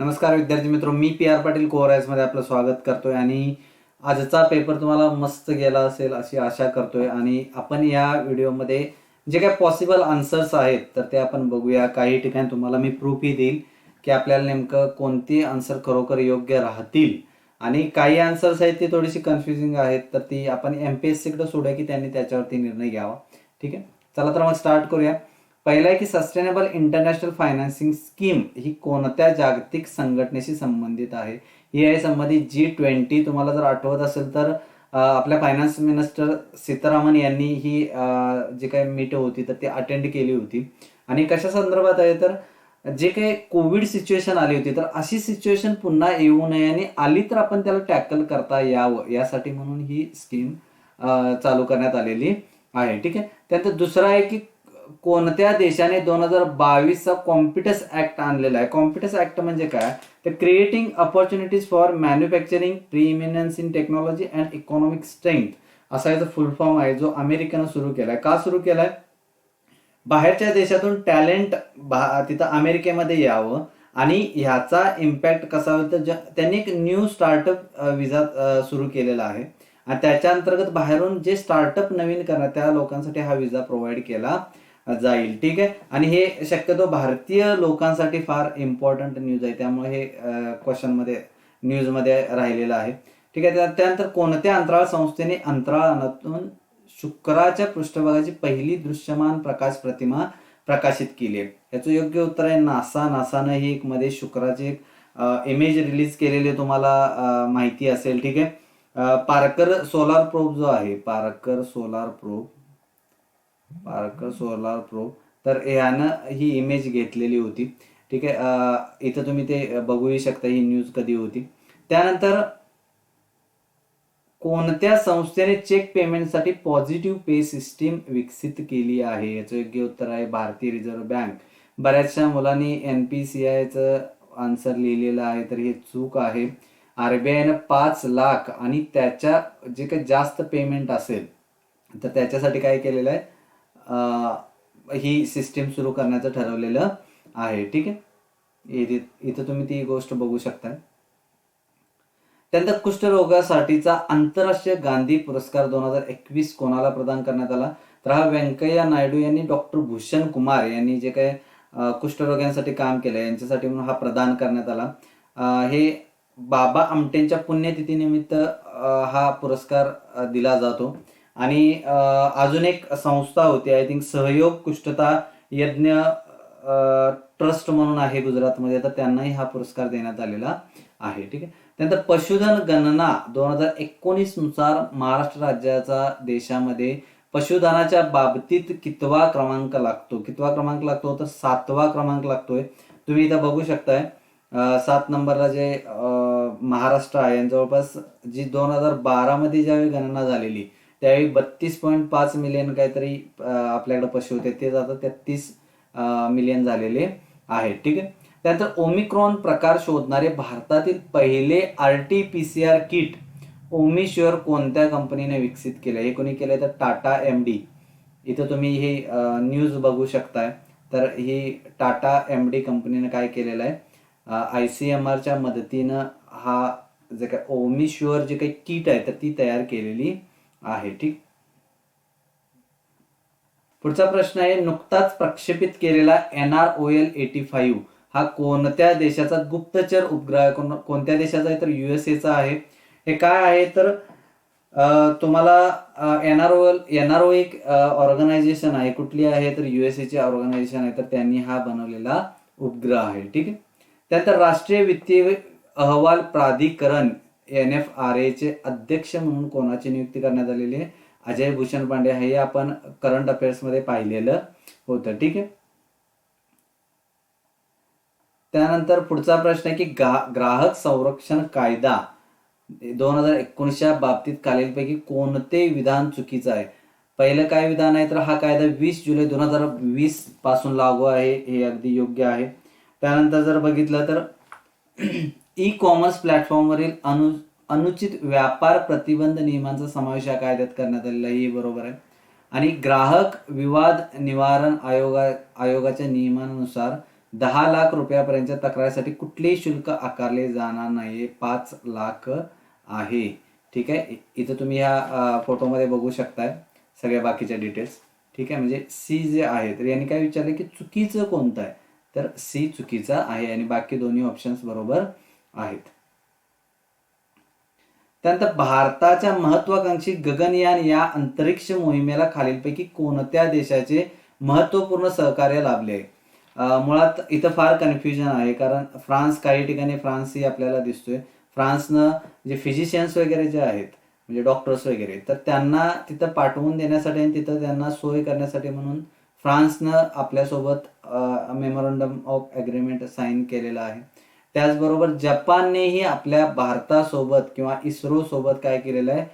नमस्कार विद्यार्थी मित्रो, मी पी आर पाटील कोरायस मध्ये आपलं स्वागत करतोय आणि आजचा पेपर तुम्हाला मस्त गेला असेल अशी आशा करतोय. आणि आपण या व्हिडिओमध्ये जे काही पॉसिबल आन्सर्स आहेत तर ते आपण बघूया. काही ठिकाणी तुम्हाला मी प्रूफही देईल की आपल्याला नेमकं कोणती आन्सर खरोखर योग्य राहतील आणि काही आन्सर्स आहेत ते थोडीशी कन्फ्युजिंग आहेत, तर ती आपण एमपीएससीकडे सोडूया की त्यांनी त्याच्यावरती निर्णय घ्यावा. ठीक आहे, चला तर मग स्टार्ट करूया. पहिला आहे की सस्टेनेबल इंटरनॅशनल फायनान्सिंग स्कीम ही कोणत्या जागतिक संघटनेशी संबंधित आहे. ही आहे संबंधित G20. तुम्हाला जर आठवत असेल तर आपल्या फायनान्स मिनिस्टर सीतारामन यांनी ही जी काही मीट होती तर ती अटेंड केली होती. आणि कशा संदर्भात आहे तर जे काही कोविड सिच्युएशन आली होती तर अशी सिच्युएशन पुन्हा येऊ नये आणि आली तर आपण त्याला टॅकल करता यावं यासाठी म्हणून ही स्कीम चालू करण्यात आलेली आहे. ठीक आहे, त्यानंतर दुसरा आहे की कोणत्या देशाने 2022चा कॉम्पिटस ऍक्ट आणलेला आहे. कॉम्पिटस ऍक्ट म्हणजे काय तर creating opportunities for manufacturing preeminence in technology and economic strength असा याचा फुल फॉर्म आहे, जो अमेरिकेनं सुरू केलाय. का सुरू केलाय? बाहेरच्या देशातून टॅलेंट तिथं अमेरिकेमध्ये यावं आणि ह्याचा इम्पॅक्ट कसा होईल तर त्यांनी एक न्यू स्टार्टअप विजा सुरू केलेला आहे आणि त्याच्या अंतर्गत बाहेरून जे स्टार्टअप नवीन करणार त्या लोकांसाठी हा विजा प्रोव्हाइड केला जाईल. ठीक आहे, आणि हे शक्यतो भारतीय लोकांसाठी फार इम्पॉर्टंट न्यूज आहे, त्यामुळे हे क्वेश्चन मध्ये न्यूजमध्ये राहिलेलं आहे. ठीक आहे, त्यानंतर कोणत्या अंतराळ संस्थेने अंतराळातून शुक्राच्या पृष्ठभागाची पहिली दृश्यमान प्रकाश प्रतिमा प्रकाशित केली आहे. याचं योग्य उत्तर आहे नासा. नासानं ही एक मध्ये शुक्राची एक इमेज रिलीज केलेली तुम्हाला माहिती असेल. ठीक आहे, पार्कर सोलार प्रोब जो आहे, पार्कर सोलार प्रोब तर यानं ही इमेज घेतलेली होती. ठीक आहे, इथं तुम्ही ते बघूही शकता ही न्यूज कधी होती. त्यानंतर कोणत्या संस्थेने चेक पेमेंटसाठी पॉझिटिव्ह पे सिस्टीम विकसित केली आहे. याचं योग्य उत्तर आहे भारतीय रिझर्व्ह बँक. बऱ्याचशा मुलांनी NPCIचं आन्सर लिहिलेलं आहे तर हे चूक आहे. RBIनं 5 लाख आणि त्याच्या जे काही जास्त पेमेंट असेल तर त्याच्यासाठी काय केलेलं आहे, ही सिस्टीम सुरू करण्याचं ठरवलेलं आहे. ठीक आहे, इथं तुम्ही ती गोष्ट बघू शकता. त्यानंतर कुष्ठरोगासाठीचा आंतरराष्ट्रीय गांधी पुरस्कार 2021 कोणाला प्रदान करण्यात आला तर हा व्यंकय्या नायडू यांनी डॉक्टर भूषण कुमार यांनी जे काही कुष्ठरोग्यांसाठी काम केलं यांच्यासाठी म्हणून हा प्रदान करण्यात आला. हे बाबा आमटेंच्या पुण्यतिथीनिमित्त हा पुरस्कार दिला जातो. आणि अजून एक संस्था होती, आय थिंक सहयोग कुष्ठता यज्ञ ट्रस्ट म्हणून आहे गुजरातमध्ये, तर त्यांनाही हा पुरस्कार देण्यात आलेला आहे. ठीक आहे, त्यानंतर पशुधन गणना 2019 नुसार महाराष्ट्र राज्याचा देशामध्ये पशुधनाच्या बाबतीत कितवा क्रमांक लागतो तर 7वा क्रमांक लागतोय. तुम्ही इथं बघू शकताय 7 नंबरला जे महाराष्ट्र आहे. जवळपास जी 2012 मध्ये ज्यावेळी गणना झालेली त्यावेळी 32.5 मिलियन काहीतरी आपल्याकडे पशु होते, ते आता 33 मिलियन झालेले आहेत. ठीक आहे, त्यानंतर ओमिक्रॉन प्रकार शोधणारे भारतातील पहिले RT-PCR किट ओमिश्युअर कोणत्या कंपनीने विकसित केले. हे कोणी केलंय तर टाटा MD. इथं तुम्ही ही न्यूज बघू शकताय. तर ही टाटा MD कंपनीने काय केलेलं आहे, ICMRच्या मदतीनं हा जे काय ओमिश्युअर जे काही किट आहे तर ती तयार केलेली आहे. ठीक, पुढचा प्रश्न आहे नुकताच प्रक्षेपित केलेला NROL 85 हा कोणत्या देशाचा गुप्तचर उपग्रह कोणत्या देशाचा आहे तर USA आहे. हे काय आहे तर तुम्हाला NRO एक ऑर्गनायझेशन आहे, कुठली आहे तर USA ची ऑर्गनायझेशन आहे, तर त्यांनी हा बनवलेला उपग्रह आहे. ठीक आहे, त्यानंतर राष्ट्रीय वित्तीय अहवाल प्राधिकरण NFRA चे अध्यक्ष म्हणून कोणाची नियुक्ती करण्यात आलेली आहे. अजय भूषण पांडे. हे आपण करंट अफेअर्स मध्ये पाहिलेलं होतं. ठीक आहे, त्यानंतर पुढचा प्रश्न आहे की ग्राहक संरक्षण कायदा 2019च्या बाबतीत खालीलपैकी कोणते विधान चुकीचं आहे. पहिलं काय विधान आहे तर हा कायदा 20 जुलै 2020 पासून लागू आहे, हे अगदी योग्य आहे. त्यानंतर जर बघितलं तर ई-कॉमर्स प्लॅटफॉर्मवरील अनुचित व्यापार प्रतिबंध नियमांचा समावेश या कायद्यात करण्यात आलेला आहे, हे बरोबर आहे. आणि ग्राहक विवाद निवारण आयोगाच्या नियमानुसार 10 लाख रुपयापर्यंतच्या तक्रारीसाठी कुठलेही शुल्क आकारले जाणार नाही. 5 लाख आहे. ठीक आहे. इथं तुम्ही ह्या फोटोमध्ये बघू शकताय सगळ्या बाकीच्या डिटेल्स. ठीक आहे. म्हणजे सी जे आहे तर यांनी काय विचारले की चुकीचं कोणतं आहे, तर सी चुकीचा आहे आणि बाकी दोन्ही ऑप्शन्स बरोबर आहेत. त्यानंतर भारताच्या महत्वाकांक्षी गगनयान या अंतरिक्ष मोहिमेला खालीलपैकी कोणत्या देशाचे महत्वपूर्ण सहकार्य लाभले आहे? मुळात इथं फार कन्फ्युजन आहे, कारण फ्रान्स, काही ठिकाणी फ्रान्स ही आपल्याला दिसतोय. फ्रान्सनं जे फिजिशियन्स वगैरे जे आहेत म्हणजे डॉक्टर्स वगैरे, तर त्यांना तिथं पाठवून देण्यासाठी आणि तिथं त्यांना सोय करण्यासाठी म्हणून फ्रान्सनं आपल्यासोबत मेमोरंडम ऑफ ॲग्रीमेंट साईन केलेला आहे. त्याचबरोबर जपाननेही आपल्या भारतासोबत किंवा इस्रो सोबत काय केलेलं आहे,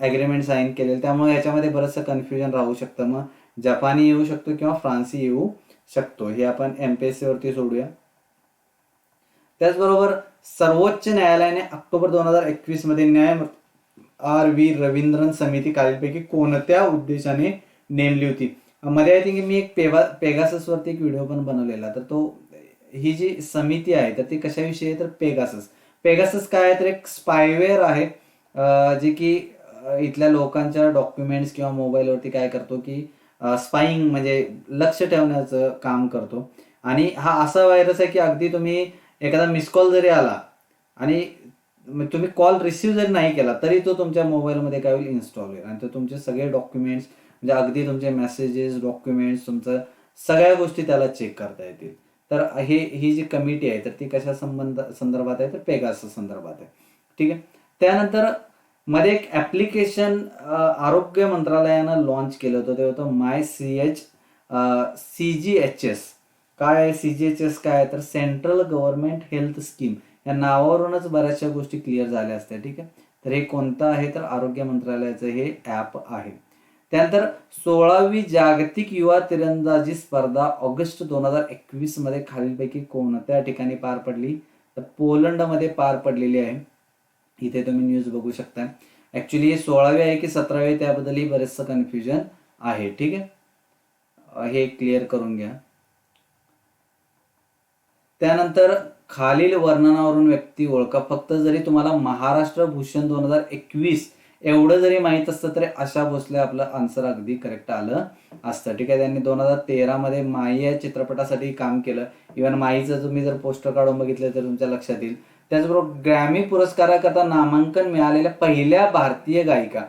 ॲग्रीमेंट साईन केलेलं. त्यामुळे याच्यामध्ये बरंचसं कन्फ्युजन राहू शकतं. मग जपानही येऊ शकतो किंवा फ्रान्सही येऊ शकतो. हे आपण MPSC वरती सोडूया. त्याचबरोबर सर्वोच्च न्यायालयाने ऑक्टोबर 2021 मध्ये R.V. रवींद्रन समिती खालीलपैकी कोणत्या उद्देशाने नेमली होती? मध्ये आय थिंक मी एक पेगासस वरती एक व्हिडिओ पण बनवलेला, तर तो ही जी समिती आहे तर ती कशाविषयी आहे, तर पेगासस काय आहे, तर एक स्पायवेअर आहे जे की इथल्या लोकांच्या डॉक्युमेंट्स किंवा मोबाईलवरती काय करतो की स्पाईंग म्हणजे लक्ष ठेवण्याचं काम करतो. आणि हा असा व्हायरस आहे की अगदी तुम्ही एखादा मिस कॉल जरी आला आणि तुम्ही कॉल रिसिव्ह जरी नाही केला तरी तो तुमच्या मोबाईलमध्ये काय होईल, इन्स्टॉल होईल आणि तो तुमचे सगळे डॉक्युमेंट्स म्हणजे अगदी तुमचे मेसेजेस, डॉक्युमेंट्स, तुमचं सगळ्या गोष्टी त्याला चेक करता येतील. तर ही जी कमिटी आहे तर ती कशा संदर्भात आहे, तर पेगासस संदर्भात आहे. ठीक आहे. त्यानंतर मध्ये एक ॲप्लिकेशन आरोग्य मंत्रालयानं लॉन्च केलं होतं, ते होतं CGHS. काय आहे CGHS, काय आहे, तर सेंट्रल गव्हर्नमेंट हेल्थ स्कीम. या नावावरूनच बऱ्याचशा गोष्टी क्लिअर झाल्या असत्या. ठीक आहे. तर हे कोणतं आहे, तर आरोग्य मंत्रालयाचं हे ॲप आहे. त्यानंतर 16वी जागतिक युवा तिरंदाजी स्पर्धा ऑगस्ट 2021 मध्ये खालीलपैकी कोणत्या ठिकाणी पार पडली, तर पोलंडमध्ये पार पडलेली आहे. इथे तुम्ही न्यूज बघू शकता. ऍक्च्युली हे 16वी आहे की 17वी त्याबद्दलही बरेचसं कन्फ्युजन आहे. ठीक आहे. हे क्लिअर करून घ्या. त्यानंतर खालील वर्णनावरून व्यक्ती ओळखा. फक्त जरी तुम्हाला महाराष्ट्र भूषण 2021 एवढं जरी माहित असतं तरी आशा भोसले आपलं आन्सर अगदी करेक्ट आलं असतं. ठीक आहे. त्यांनी 2013 मध्ये माई या चित्रपटासाठी काम केलं. इव्हन माईचं तुम्ही जर पोस्टर काढून बघितलं तर तुमच्या लक्षात येईल. त्याचबरोबर ग्रॅमी पुरस्काराकरता नामांकन मिळालेल्या पहिल्या भारतीय गायिका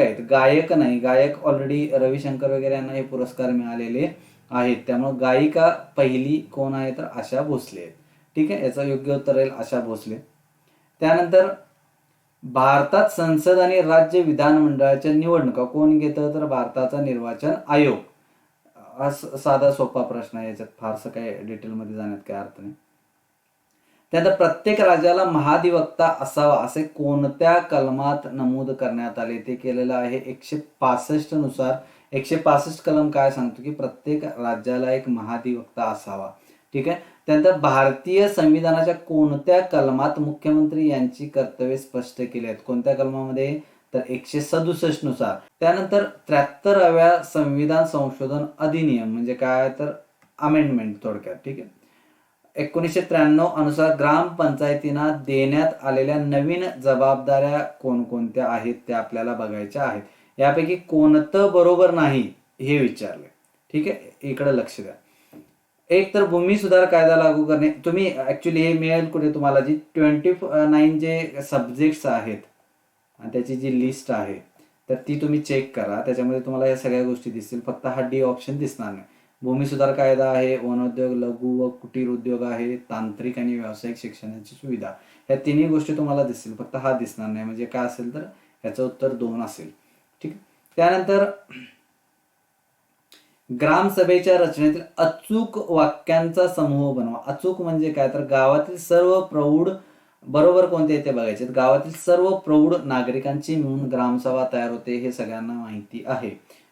आहेत, गायक नाही. गायक ऑलरेडी रविशंकर वगैरे यांना हे पुरस्कार मिळालेले आहेत. त्यामुळे गायिका पहिली कोण आहे, तर आशा भोसले आहेत. ठीक आहे. याचं योग्य उत्तर राहील आशा भोसले. त्यानंतर भारतात संसद आणि राज्य विधानमंडळाच्या निवडणुका कोण घेतं, तर भारताचा निर्वाचन आयोग. हा साधा सोपा प्रश्न आहे, याच्यात फारसं काही डिटेलमध्ये जाण्यात काही अर्थ नाही. त्यानंतर प्रत्येक राज्याला महाधिवक्ता असावा असे कोणत्या कलमात नमूद करण्यात आले, ते केलेलं आहे 165 नुसार. 165 कलम काय सांगतो की प्रत्येक राज्याला एक महाधिवक्ता असावा. ठीक आहे. त्यानंतर भारतीय संविधानाच्या कोणत्या कलमात मुख्यमंत्री यांची कर्तव्ये स्पष्ट केली आहेत, कोणत्या कलमामध्ये, तर 167 नुसार. त्यानंतर 73व्या संविधान संशोधन अधिनियम म्हणजे काय, तर अमेंडमेंट थोडक्यात. ठीक आहे. 1993 अनुसार ग्रामपंचायतींना देण्यात आलेल्या नवीन जबाबदाऱ्या कोणकोणत्या आहेत ते आपल्याला बघायच्या आहेत. यापैकी कोणतं बरोबर नाही हे विचारले. ठीक आहे. इकडे लक्ष द्या. एक तर भूमी सुधार कायदा लागू करणे. तुम्ही ऍक्च्युली हे मिळेल कुठे तुम्हाला, जी 29 जे सब्जेक्ट्स आहेत आणि त्याची जी लिस्ट आहे तर ती तुम्ही चेक करा. त्याच्यामध्ये तुम्हाला या सगळ्या गोष्टी दिसतील. फक्त हा डी ऑप्शन दिसणार नाही. भूमी सुधार कायदा आहे, वनोद्योग, लघु व कुटीर उद्योग आहे, तांत्रिक आणि व्यावसायिक शिक्षणाची सुविधा, या तिन्ही गोष्टी तुम्हाला दिसतील. फक्त हा दिसणार नाही. म्हणजे काय असेल, तर याचं उत्तर 2 असेल. ठीक. त्यानंतर ग्रामसभेच्या रचनेतील अचूक वाक्यांचा समूह बनवा. अचूक म्हणजे काय, तर गावातील सर्व प्रौढ, बरोबर कोणते ते बघायचे. गावातील सर्व प्रौढ नागरिकांची मिळून ग्रामसभा तयार होते, हे सगळ्यांना माहिती आहे.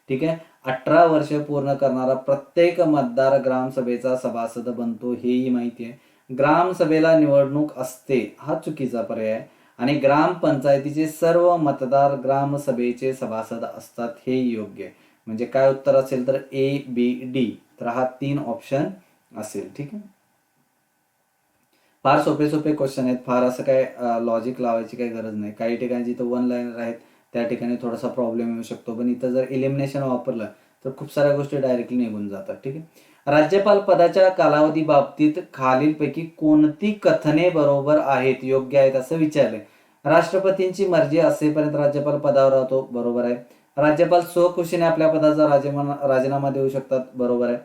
ठीक आहे. 18 वर्ष पूर्ण करणारा प्रत्येक मतदार ग्रामसभेचा सभासद बनतो, हेही माहिती आहे. ग्रामसभेला निवडणूक असते, हा चुकीचा पर्याय आहे. आणि ग्रामपंचायतीचे सर्व मतदार ग्रामसभेचे सभासद असतात, हे योग्य आहे. म्हणजे काय उत्तर असेल, तर A, B, D. तर हा 3 ऑप्शन असेल. ठीक आहे. फार सोपे सोपे क्वेश्चन आहेत. फार असं काय लॉजिक लावायची काही गरज नाही. काही ठिकाणी जिथं वन लाईनर आहेत त्या ठिकाणी थोडासा प्रॉब्लेम येऊ शकतो, पण इथं जर एलिमिनेशन वापरलं तर खूप साऱ्या गोष्टी डायरेक्टली निघून जातात. ठीक आहे. राज्यपाल पदाच्या कालावधी बाबतीत खालीलपैकी कोणती कथने बरोबर आहेत, योग्य आहेत असं विचारले. राष्ट्रपतींची मर्जी असेपर्यंत राज्यपाल पदावर राहतो, बरोबर आहे. राज्यपाल स्वखुशीने आपल्या पदाचा राजीनामा देऊ शकतात, बरोबर आहे.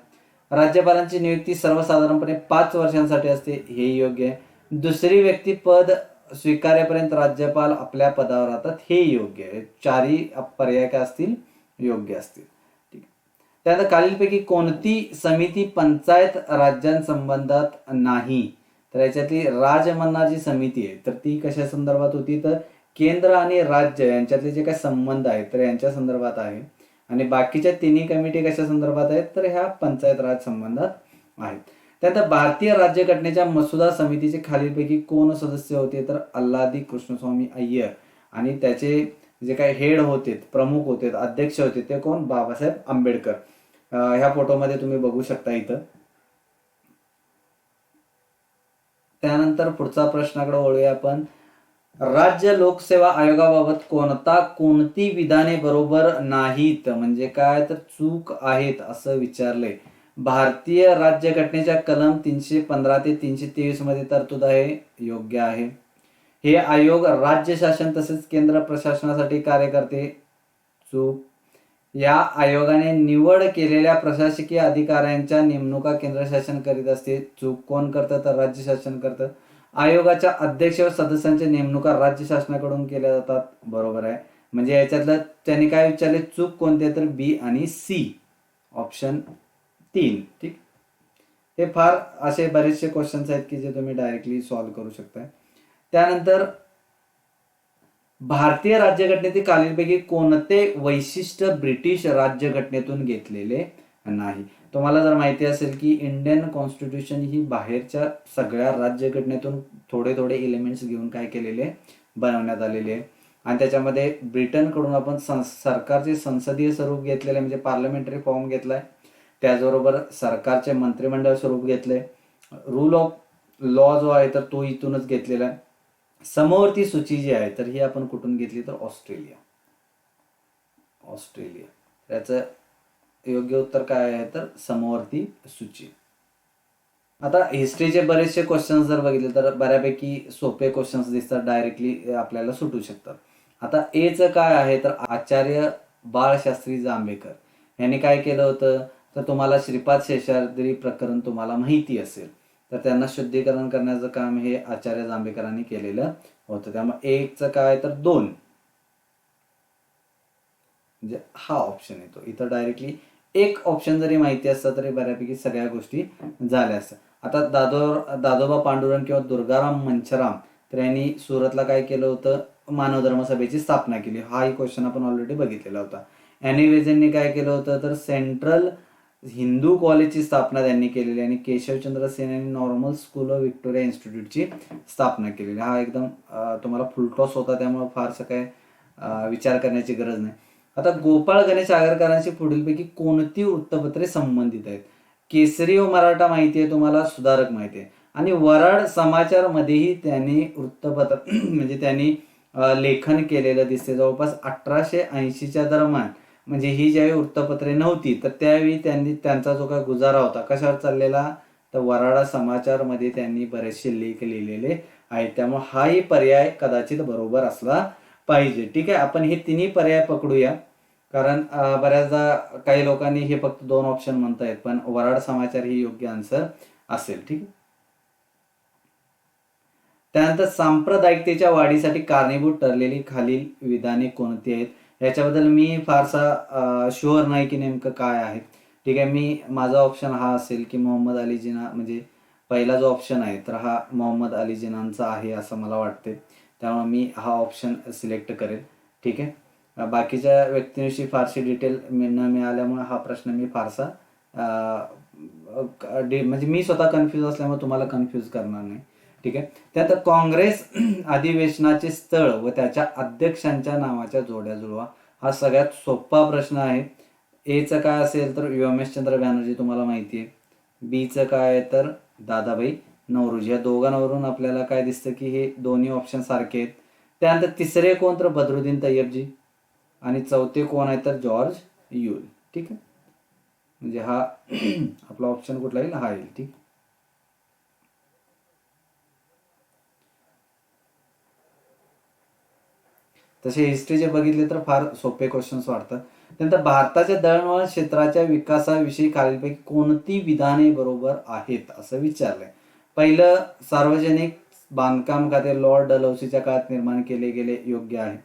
राज्यपालांची नियुक्ती सर्वसाधारणपणे 5 वर्षांसाठी असते, हे योग्य आहे. दुसरी व्यक्ती पद स्वीकारेपर्यंत राज्यपाल आपल्या पदावर राहतात, हे योग्य आहे. चारही पर्याय काय असतील, योग्य असतील. ठीक आहे. त्यानंतर खालीलपैकी कोणती समिती पंचायत राज्यांसंबंधात नाही, तर याच्यातली राजमन्ना जी समिती आहे तर ती कशा संदर्भात होती, तर केंद्र आणि राज्य यांच्यातले जे काही संबंध आहेत तर यांच्या संदर्भात आहे. आणि बाकीच्या तिन्ही कमिटी कशा संदर्भात आहेत, तर ह्या पंचायत राज संबंधात आहेत. त्यानंतर भारतीय राज्यघटनेच्या मसुदा समितीचे खालीलपैकी कोण सदस्य होते, तर अल्लादी कृष्णस्वामी अय्यर. आणि त्याचे जे काही हेड होते, प्रमुख होते, अध्यक्ष होते ते कोण, बाबासाहेब आंबेडकर. ह्या फोटोमध्ये तुम्ही बघू शकता इथं. त्यानंतर पुढचा प्रश्नाकडे वळूया आपण. राज्य लोकसेवा आयोगाबाबत कोणती विधाने बरोबर नाहीत, म्हणजे काय, तर चूक आहेत असं विचारले. भारतीय राज्यघटनेच्या कलम 315 ते 323 मध्ये तरतूद आहे, योग्य आहे. हे आयोग राज्य शासन तसेच केंद्र प्रशासनासाठी कार्य करते, चूक. या आयोगाने निवड केलेल्या प्रशासकीय अधिकाऱ्यांच्या नेमणुका केंद्र शासन करीत असते, चूक. कोण करतं, तर राज्य शासन करतं. आयोगाच्या अध्यक्ष व सदस्यांच्या नेमणुका राज्य शासनाकडून केल्या जातात, बरोबर आहे. म्हणजे याच्यातलं त्यांनी काय विचारले, चूक कोणते, तर बी आणि सी, ऑप्शन 3. ठीक. हे फार असे बरेचसे क्वेश्चन्स आहेत की जे तुम्ही डायरेक्टली सॉल्व्ह करू शकता. त्यानंतर भारतीय राज्यघटनेतील खालीलपैकी कोणते वैशिष्ट्य ब्रिटिश राज्यघटनेतून घेतलेले नाही. तुम्हाला जर माहिती असेल की इंडियन कॉन्स्टिट्यूशन ही बाहेरच्या सगळ्या राज्यघटनेतून थोडे थोडे एलिमेंट्स घेऊन काय केलेले, बनवण्यात आलेले आहे. आणि त्याच्यामध्ये ब्रिटनकडून आपण सरकारचे संसदीय स्वरूप घेतलेले, म्हणजे पार्लमेंटरी फॉर्म घेतलाय. त्याचबरोबर सरकारचे मंत्रिमंडळ स्वरूप घेतले. रूल ऑफ लॉ जो आहे तर तो इथूनच घेतलेला आहे. समवर्ती सूची जी आहे तर ही आपण कुठून घेतली, तर ऑस्ट्रेलिया. त्याचं योग्य उत्तर काय आहे, तर समवर्ती सूची. आता हिस्ट्रीचे बरेचसे क्वेश्चन्स जर बघितले तर बऱ्यापैकी सोपे क्वेश्चन्स दिसतात, डायरेक्टली आपल्याला सुटू शकतात. आता एचं काय आहे, तर आचार्य बाळशास्त्री जांभेकर यांनी काय केलं होतं, तर तुम्हाला श्रीपाद शेषाद्री प्रकरण तुम्हाला माहिती असेल तर त्यांना शुद्धीकरण करण्याचं काम हे आचार्य जांभेकरांनी केलेलं होतं. त्यामुळे एकचं काय, तर 2, म्हणजे हा ऑप्शन येतो इथं. डायरेक्टली एक ऑप्शन जरी माहिती असतं तरी बऱ्यापैकी सगळ्या गोष्टी झाल्या असतात. आता दादोबा पांडुरंग किंवा दुर्गाराम मंचराम तर यांनी सुरतला काय केलं होतं, मानव धर्म सभेची स्थापना केली. हाही क्वेश्चन आपण ऑलरेडी बघितलेला होता. अॅनी बेझंटनी काय केलं होतं, तर सेंट्रल हिंदू कॉलेजची स्थापना त्यांनी केलेली आणि केशवचंद्र सेन यांनी नॉर्मल स्कूल ऑफ व्हिक्टोरिया इन्स्टिट्यूटची स्थापना केलेली. हा एकदम तुम्हाला फुलटॉस होता, त्यामुळे फारसं काय विचार करण्याची गरज नाही. आता गोपाळ गणेश आगरकरांशी पुढीलपैकी कोणती वृत्तपत्रे संबंधित आहेत. केसरी व मराठा माहिती आहे तुम्हाला, सुधारक माहिती आहे. आणि वराड समाचार मध्येही त्यांनी वृत्तपत्र म्हणजे त्यांनी लेखन केलेलं दिसते. जवळपास 1880च्या दरम्यान, म्हणजे ही ज्यावेळी वृत्तपत्रे नव्हती तर त्यावेळी त्यांचा जो काय गुजारा होता कशावर चाललेला, तर वराडा समाचार मध्ये त्यांनी बरेचसे लेख लिहिलेले आहेत. त्यामुळे हाही पर्याय कदाचित बरोबर असला पाहिजे. ठीक आहे. आपण हे तिन्ही पर्याय पकडूया, कारण बऱ्याचदा काही लोकांनी हे फक्त 2 ऑप्शन म्हणतायत, पण वराड समाचार ही योग्य आन्सर असेल. ठीक. त्यानंतर सांप्रदायिकतेच्या वाढीसाठी कारणीभूत ठरलेली खालील विधाने कोणती आहेत. याच्याबद्दल मी फारसा शुअर नाही की नेमकं काय आहे. ठीक आहे. माझा ऑप्शन हा असेल की मोहम्मद अली जिना, म्हणजे पहिला जो ऑप्शन आहे तर हा मोहम्मद अली जिनांचा आहे असं मला वाटते. त्यामुळे मी हा ऑप्शन सिलेक्ट करेल. ठीक आहे. बाकीच्या व्यक्तींविषयी फारशी डिटेल न मिळाल्यामुळे हा प्रश्न मी फारसा म्हणजे मी स्वतः कन्फ्यूज असल्यामुळे तुम्हाला कन्फ्यूज करणार नाही. ठीक आहे. त्यात काँग्रेस अधिवेशनाचे स्थळ व त्याच्या अध्यक्षांच्या नावाच्या जोड्या जुळवा. हा सगळ्यात सोपा प्रश्न आहे. एचं काय असेल तर व्योमेशचंद्र बॅनर्जी तुम्हाला माहिती आहे. बीचं काय आहे तर दादाभाई नौरोजी. या दोघांवरून आपल्याला काय दिसतं की हे दोन्ही ऑप्शन सारखे आहेत. त्यानंतर तिसरे कोण तर बद्रुद्दीन तय्यबजी आणि चौथे कोण आहे तर जॉर्ज यूल. ठीक आहे, म्हणजे हा आपला ऑप्शन कुठला येईल, हा येईल. ठीक. तसे हिस्ट्रीचे बघितले तर फार सोपे क्वेश्चन्स वाटतात. त्यानंतर भारताच्या दळणवळण क्षेत्राच्या विकासाविषयी खालीलपैकी कोणती विधाने बरोबर आहेत असं विचारलंय. पहिलं, सार्वजनिक बांधकाम खाते लॉर्ड डलहौसीच्या काळात निर्माण केले गेले, योग्य आहे.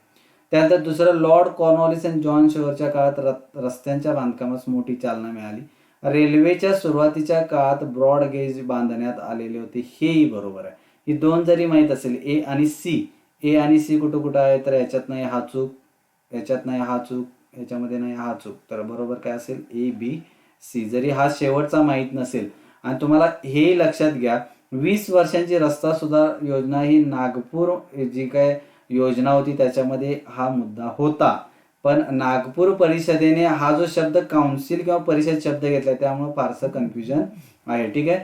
त्यानंतर दुसरं, लॉर्ड कॉर्नवॉलिस आणि जॉन शोअरच्या काळात रस्त्यांच्या बांधकामास मोठी चालना मिळाली. रेल्वेच्या सुरुवातीच्या काळात ब्रॉड गेज बांधण्यात आलेले होते, हेही बरोबर आहे. ही दोन जरी माहीत असेल, ए आणि सी, ए आणि सी कुठं कुठं आहे तर याच्यात नाही हा चूक, याच्यात नाही हा चूक, याच्यामध्ये नाही हा चूक, तर बरोबर काय असेल ए बी सी. जरी हा शेवटचा माहीत नसेल आणि तुम्हाला हे लक्षात घ्या, 20 वर्षांची रस्ता सुधार योजना ही नागपूर जी काय योजना होती त्याच्यामध्ये हा मुद्दा होता. पण नागपूर परिषदेने हा जो शब्द काउन्सिल किंवा परिषद शब्द घेतलाय त्यामुळे फारसं कन्फ्युजन आहे. ठीक आहे.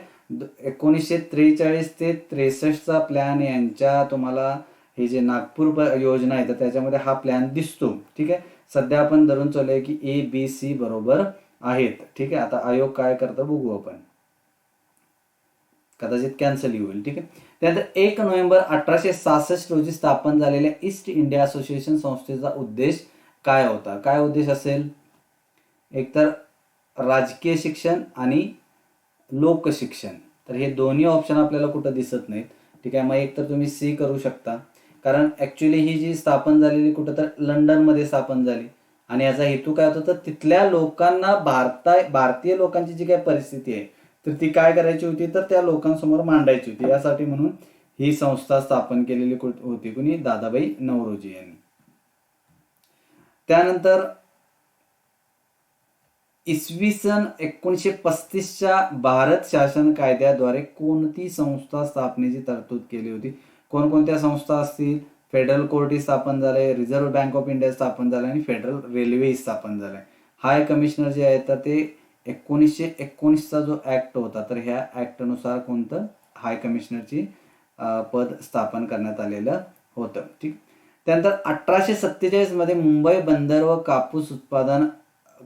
1943 ते 63चा प्लॅन यांच्या तुम्हाला हे जे नागपूर योजना आहे तर त्याच्यामध्ये हा प्लॅन दिसतो. ठीक आहे. सध्या आपण धरून चालूया की ए बी सी बरोबर आहेत. ठीक आहे. आता आयोग काय करतं बघू आपण, कदाचित कॅन्सल होईल. ठीक आहे. त्यानंतर 1 नोव्हेंबर 1866 रोजी स्थापन झालेल्या ईस्ट इंडिया असोसिएशन संस्थेचा उद्देश काय होता? काय उद्देश असेल? एकतर राजकीय शिक्षण आणि लोकशिक्षण. तर हे दोन्ही ऑप्शन आपल्याला कुठं दिसत नाहीत. ठीक आहे. मग एक तर तुम्ही सी करू शकता, कारण ऍक्च्युली ही जी स्थापन झालेली कुठं तर लंडनमध्ये स्थापन झाली आणि याचा हेतू काय होता तर तिथल्या लोकांना भारतीय लोकांची जी काय परिस्थिती आहे तर ती काय करायची होती तर त्या लोकांसमोर मांडायची होती. यासाठी म्हणून ही संस्था स्थापन केलेली होती कुणी, दादाभाई नौरोजी यांनी. त्यानंतर इसवी सन 1935च्या भारत शासन कायद्याद्वारे कोणती संस्था स्थापनेची तरतूद केली होती? कोणकोणत्या संस्था असतील? फेडरल कोर्ट स्थापन झाले, रिझर्व्ह बँक ऑफ इंडिया स्थापन झाले आणि फेडरल रेल्वे स्थापन झाले. हाय कमिशनर जे आहे तर ते 1919चा जो ऍक्ट होता तर ह्या ऍक्टनुसार कोणतं हाय कमिशनरची पद स्थापन करण्यात आलेलं होतं. ठीक. त्यानंतर 1847 मध्ये मुंबई बंदर व कापूस उत्पादन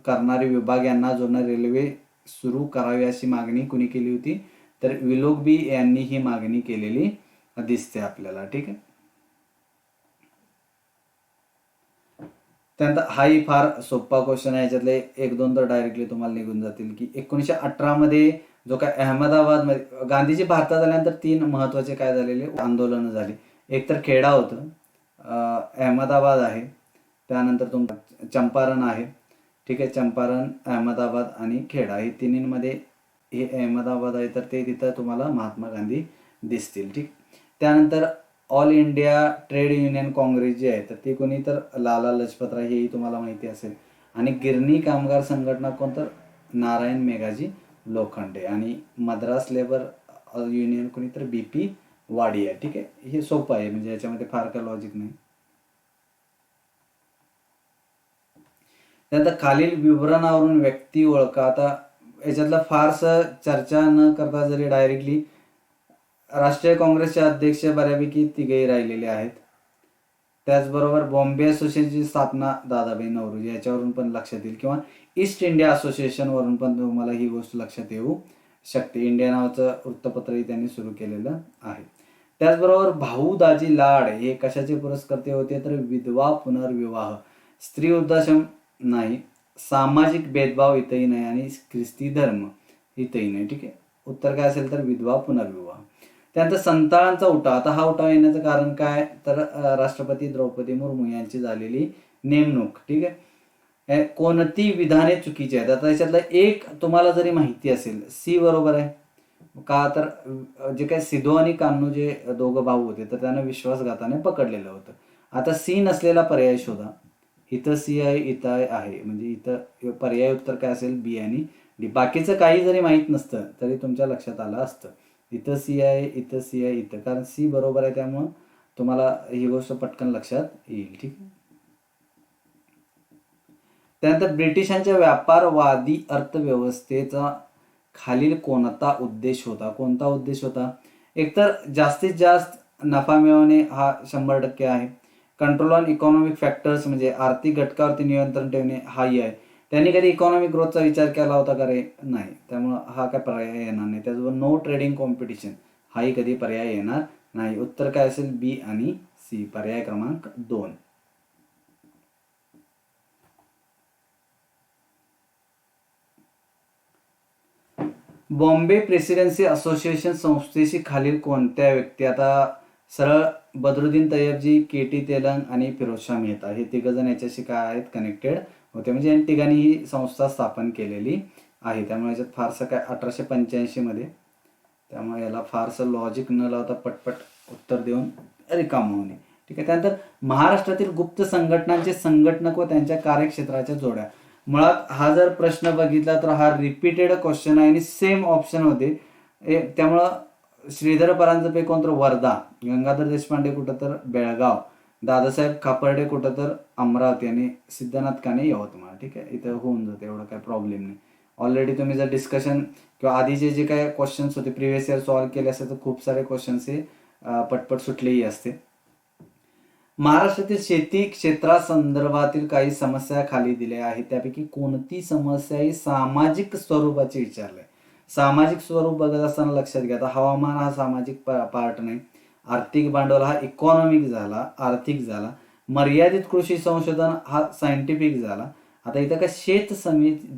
करणारे विभाग यांना जोडणारी रेल्वे सुरू करावी अशी मागणी कुणी केली होती तर विलोकबी यांनी ही मागणी केलेली दिसते आपल्याला. ठीक आहे. त्यानंतर हाही फार सोपा क्वेश्चन आहे, याच्यातले एक दोन तर डायरेक्टली तुम्हाला निघून जातील की 1918 मध्ये जो काय अहमदाबाद मध्ये गांधीजी भारतात आल्यानंतर 3 महत्वाचे काय झालेले आंदोलनं झाली. एक तर खेडा होतं, अहमदाबाद आहे, त्यानंतर तुमचं चंपारण आहे. ठीक आहे. चंपारण, अहमदाबाद आणि खेडा हे तिन्हींमध्ये हे अहमदाबाद आहे तर ते तिथं तुम्हाला महात्मा गांधी दिसतील. ठीक. त्यानंतर all India trade union congress जी आहे तर ती कोणी तर लाला लजपतराय, हेही तुम्हाला माहिती असेल. आणि गिरणी कामगार संघटना कोण तर नारायण मेघाजी लोखंडे आणि मद्रास लेबर युनियन कोणी तर BP वाडिया. ठीक आहे. हे सोपं आहे, म्हणजे याच्यामध्ये फार काही लॉजिक नाही. त्यानंतर खालील विवरणावरून व्यक्ती ओळखा. आता याच्यातलं फारसं चर्चा न करता जरी डायरेक्टली राष्ट्रीय काँग्रेसचे अध्यक्ष बऱ्यापैकी तिघेही राहिलेले आहेत. त्याचबरोबर बॉम्बे असोसिएशनची स्थापना दादाभाई नौरोजी, याच्यावरून पण लक्षात येईल, किंवा ईस्ट इंडिया असोसिएशन वरून पण तुम्हाला ही गोष्ट लक्षात येऊ शकते. इंडिया नावाचं वृत्तपत्रही त्यांनी सुरू केलेलं आहे. त्याचबरोबर भाऊ दाजी लाड हे कशाचे पुरस्कर्ते होते तर विधवा पुनर्विवाह, स्त्री वृद्धाश्रम नाही, सामाजिक भेदभाव इथंही नाही आणि ख्रिस्ती धर्म इथंही नाही. ठीक आहे. उत्तर काय असेल तर विधवा पुनर्विवाह. त्यानंतर संतांचा उठाव. आता हा उठाव येण्याचं कारण काय तर राष्ट्रपती द्रौपदी मुर्मू यांची झालेली नेमणूक. ठीक आहे. कोणती विधाने चुकीची आहेत? आता याच्यातलं एक तुम्हाला जरी माहिती असेल, सी बरोबर आहे. का तर जे काय सिद्धू आणि कान्हू जे दोघं भाऊ होते तर त्यांना विश्वासघाताने पकडलेलं होतं. आता सी नसलेला पर्याय शोधा. इथं सी आहे, इथं आहे, म्हणजे इथं पर्याय उत्तर काय असेल बी आणि डी. बाकीचं काही जरी माहीत नसतं तरी तुमच्या लक्षात आलं असतं. इथं सी आहे, इथं सी आहे, इथं, कारण सी बरोबर आहे त्यामुळं तुम्हाला ही गोष्ट पटकन लक्षात येईल. ठीक. त्यानंतर ब्रिटिशांच्या व्यापारवादी अर्थव्यवस्थेचा खालील कोणता उद्देश होता? कोणता उद्देश होता? एकतर जास्तीत जास्त नफा मिळवणे हा 100% आहे. कंट्रोल ऑन इकॉनॉमिक फॅक्टर्स म्हणजे आर्थिक घटकावरती नियंत्रण ठेवणे हाही आहे. त्यांनी कधी इकॉनॉमिक ग्रोथचा विचार केला होता का रे? नाही. त्यामुळं हा काय पर्याय येणार नाही. त्याचबरोबर नो ट्रेडिंग कॉम्पिटिशन हाही कधी पर्याय येणार नाही. उत्तर काय असेल? बी आणि सी, पर्याय क्रमांक 2. बॉम्बे प्रेसिडेन्सी असोसिएशन संस्थेशी खालील कोणत्या व्यक्ती? आता सरळ बद्रुद्दीन तय्यबजी, के.टी. तेलंग आणि फिरोजशाह मेहता हे तिघजण याच्याशी काय आहेत? कनेक्टेड होते. म्हणजे यांनी तिघांनी ही संस्था स्थापन केलेली आहे. त्यामुळे याच्यात फारसं काय 1885 मध्ये, त्यामुळे याला फारसं लॉजिक न लावता पटपट उत्तर देऊन रिकामं होणे. ठीक आहे. त्यानंतर महाराष्ट्रातील गुप्त संघटनांचे संघटनक व त्यांच्या कार्यक्षेत्राच्या जोड्या. मुळात हा जर प्रश्न बघितला तर हा रिपीटेड क्वेश्चन आहे आणि सेम ऑप्शन होते. त्यामुळं श्रीधर परांजपे कोण तर वर्धा, गंगाधर देशपांडे कुठं तर बेळगाव, दादासाहेब खापर्डे कुठं तर अमरावती आणि सिद्धनाथ काणे यवतमाळ. ठीक आहे. इथं होऊन जाते, एवढा काही प्रॉब्लेम नाही. ऑलरेडी तुम्ही जर डिस्कशन किंवा आधीचे जे काही क्वेश्चन्स होते प्रिव्हियस इयर सॉल्व्ह केले असते तर खूप सारे क्वेश्चन्स हे पटपट सुटलेही असते. महाराष्ट्रातील शेती क्षेत्रासंदर्भातील काही समस्या खाली दिल्या आहेत. त्यापैकी कोणती समस्या ही सामाजिक स्वरूपाची विचारली आहे? सामाजिक स्वरूप बघत असताना लक्षात घ्या, आता हवामान हा सामाजिक पार्ट नाही, आर्थिक भांडवल हा इकॉनॉमिक झाला, आर्थिक झाला, मर्यादित कृषी संशोधन हा सायंटिफिक झाला. आता इथं काय शेत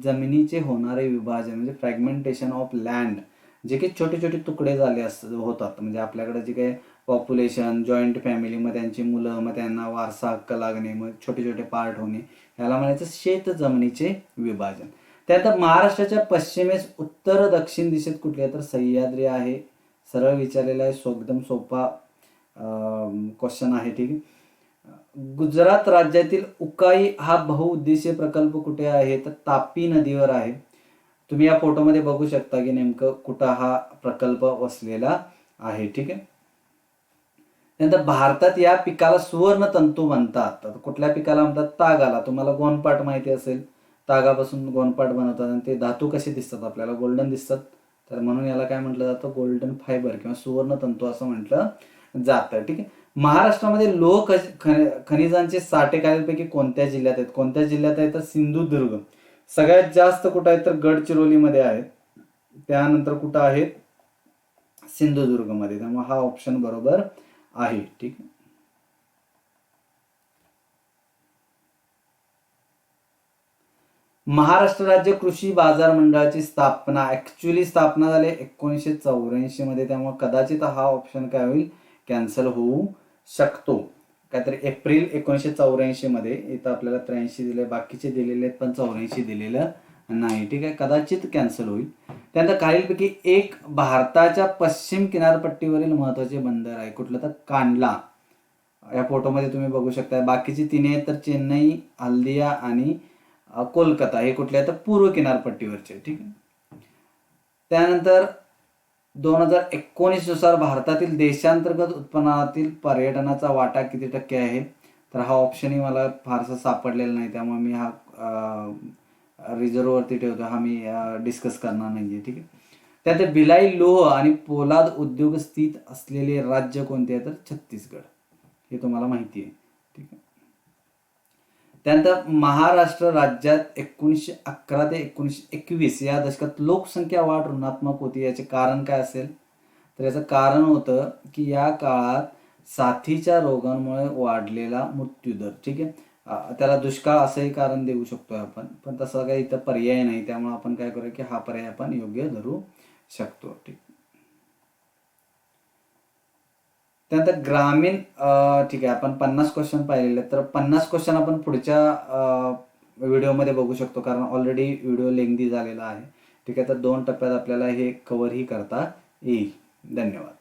जमिनीचे होणारे विभाजन म्हणजे फ्रॅगमेंटेशन ऑफ लँड, जे काही छोटे छोटे तुकडे झाले होतात, म्हणजे आपल्याकडे जे काही पॉप्युलेशन, जॉईंट फॅमिलीमध्ये त्यांची मुलं, मग त्यांना वारसा हक्क लागणे, मग छोटे छोटे पार्ट होणे, याला म्हणायचं शेत जमिनीचे विभाजन. त्यानंतर महाराष्ट्राच्या पश्चिमेस उत्तर दक्षिण दिशेत कुठली आहे? तर सह्याद्री आहे. सरळ विचारलेला आहे, एकदम सोपा क्वेश्चन आहे. ठीक आहे. गुजरात राज्यातील उकाई हा बहुउद्देशीय प्रकल्प कुठे आहे? तर तापी नदीवर आहे. तुम्ही या फोटोमध्ये बघू शकता की नेमकं कुठं हा प्रकल्प वसलेला आहे. ठीक आहे. नंतर भारतात या पिकाला सुवर्ण तंतू म्हणतात. कुठल्या पिकाला म्हणतात? तागाला. तुम्हाला गोनपाट माहिती असेल, तागापासून गोनपाट बनवतात आणि ते धातू कसे दिसतात? आपल्याला गोल्डन दिसतात. तर म्हणून याला काय म्हटलं जातं? गोल्डन फायबर किंवा सुवर्ण तंतू असं म्हटलं जातं. ठीक आहे. महाराष्ट्रामध्ये लोह खनिजांचे साठे खालीलपैकी कोणत्या जिल्ह्यात आहेत? कोणत्या जिल्ह्यात आहेत? तर सिंधुदुर्ग. सगळ्यात जास्त कुठं आहेत? तर गडचिरोलीमध्ये आहेत. त्यानंतर कुठं आहेत? सिंधुदुर्गमध्ये. त्यामुळे हा ऑप्शन बरोबर आहे. ठीक आहे. महाराष्ट्र राज्य कृषी बाजार मंडळाची स्थापना ऍक्च्युली स्थापना झाली 1984 मध्ये. त्यामुळे कदाचित हा ऑप्शन काय होईल? कॅन्सल होऊ शकतो. काहीतरी एप्रिल 1984 मध्ये. इथं आपल्याला 83 दिले, बाकीचे दिलेले आहेत पण 84 दिलेलं नाही. ठीक आहे. कदाचित कॅन्सल होईल. त्यानंतर खालीलपैकी एक भारताच्या पश्चिम किनारपट्टीवरील महत्वाचे बंदर आहे. कुठलं? तर कांडला. या फोटोमध्ये तुम्ही बघू शकता. बाकीची तिन्ही आहेत तर चेन्नई, हल्दिया आणि कोलकाता हे कुठले आहेत? तर पूर्व किनारपट्टीवरचे. ठीक आहे. त्यानंतर 2019 नुसार भारतातील देशांतर्गत उत्पन्नातील पर्यटनाचा वाटा किती टक्के आहे? तर हा ऑप्शनही मला फारसा सापडलेला नाही, त्यामुळे मी हा रिझर्ववरती ठेवतो. हा मी डिस्कस करणार नाहीये. ठीक आहे. त्यात भिलाई लोह आणि पोलाद उद्योग स्थित असलेले राज्य कोणते आहे? तर छत्तीसगड. हे तुम्हाला माहिती आहे. ठीक आहे. त्यानंतर महाराष्ट्र राज्यात 1911 ते 1921 या दशकात लोकसंख्या वाढ ऋणात्मक होती. याचे कारण काय असेल? तर याचं कारण होतं की या काळात साथीच्या रोगांमुळे वाढलेला मृत्यूदर. ठीक आहे. त्याला दुष्काळ असंही कारण देऊ शकतो आपण, पण तसा काही इथं पर्याय नाही. त्यामुळे आपण काय करूया की हा पर्याय आपण योग्य धरू शकतो. ठीक. त्यानंतर ग्रामीण ठीक आहे, आपण 50 क्वेश्चन पाहिलेले, तर 50 क्वेश्चन आपण पुढच्या व्हिडिओमध्ये बघू शकतो, कारण ऑलरेडी व्हिडिओ लेंथी झालेला आहे. ठीक आहे. तर 2 टप्प्यात आपल्याला हे कव्हरही करता येईल. धन्यवाद.